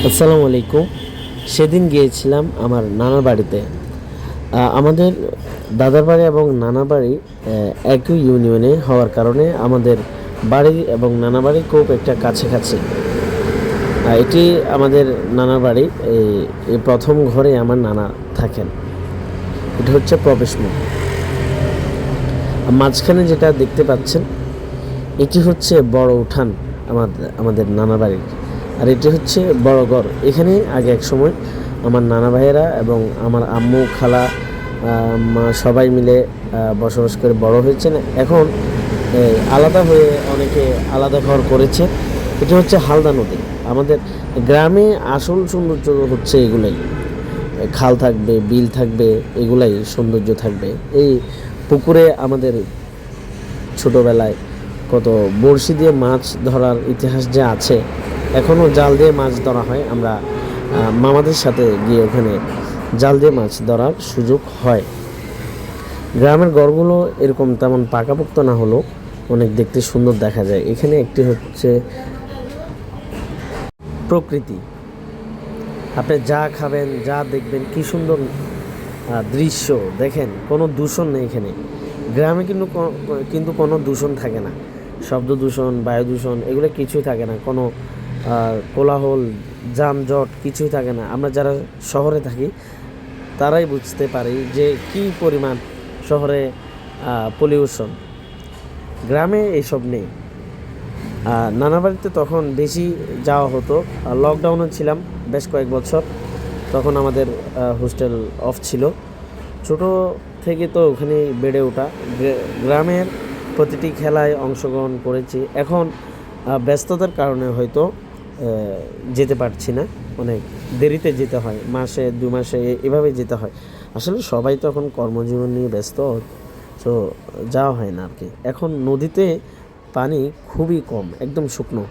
আসসালামু আলাইকুম। সেদিন গিয়েছিলাম আমার নানার বাড়িতে। আমাদের দাদার বাড়ি এবং নানার বাড়ি একই ইউনিয়নে হওয়ার কারণে আমাদের বাড়ি এবং নানা বাড়ি খুব একটা কাছাকাছি। এটি আমাদের নানার বাড়ি। এই প্রথম ঘরে আমার নানা থাকেন। এটা হচ্ছে প্রবেশমুখ। মাঝখানে যেটা দেখতে পাচ্ছেন এটি হচ্ছে বড় উঠান আমাদের নানা বাড়ির। আর এটি হচ্ছে বড় ঘর। এখানে আগে এক সময় আমার নানা ভাইয়েরা এবং আমার আম্মু খালা মা সবাই মিলে বসবাস করে বড় হয়েছেন। এখন আলাদা হয়ে অনেকে আলাদা ঘর করেছে। এটি হচ্ছে হালদা নদী। আমাদের গ্রামে আসল সৌন্দর্য হচ্ছে এগুলাই। খাল থাকবে, বিল থাকবে, এগুলাই সৌন্দর্য থাকবে। এই পুকুরে আমাদের ছোটোবেলায় কত বড়শি দিয়ে মাছ ধরার ইতিহাস যে আছে, এখনও জাল দিয়ে মাছ ধরা হয়। আমরা মামাদের সাথে গিয়ে ওখানে জাল দিয়ে মাছ ধরার সুযোগ হয়। গ্রামের ঘরগুলো এরকম তেমন পাকাপোক্ত না হলেও অনেক দেখতে সুন্দর দেখা যায়। এখানে একটি হচ্ছে প্রকৃতি। আপনি যা খাবেন, যা দেখবেন, কি সুন্দর দৃশ্য দেখেন। কোনো দূষণ নেই এখানে। গ্রামে কিন্তু কোনো দূষণ থাকে না। শব্দ দূষণ, বায়ু দূষণ এগুলো কিছুই থাকে না। কোনো কোলাহল, যানজট কিছুই থাকে না। আমরা যারা শহরে থাকি তারাই বুঝতে পারি যে কী পরিমাণ শহরে পলিউশন। গ্রামে এইসব নেই। নানা বাড়িতে তখন বেশি যাওয়া হতো। লকডাউনে ছিলাম বেশ কয়েক বছর। তখন আমাদের হোস্টেল অফ ছিল। ছোট থেকে তো ওখানেই বেড়ে ওঠা। গ্রামের প্রতিটি খেলায় অংশগ্রহণ করেছি। এখন ব্যস্ততার কারণে হয়তো যেতে পারছি না। অনেক দেরিতে যেতে হয়, মাসে 2 মাসে এভাবে যেতে হয়। আসলে সবাই তো এখন কর্মজীবন নিয়ে ব্যস্ত, তো যাওয়া হয় না আর কি। এখন নদীতে পানি খুবই কম, একদম শুকনো।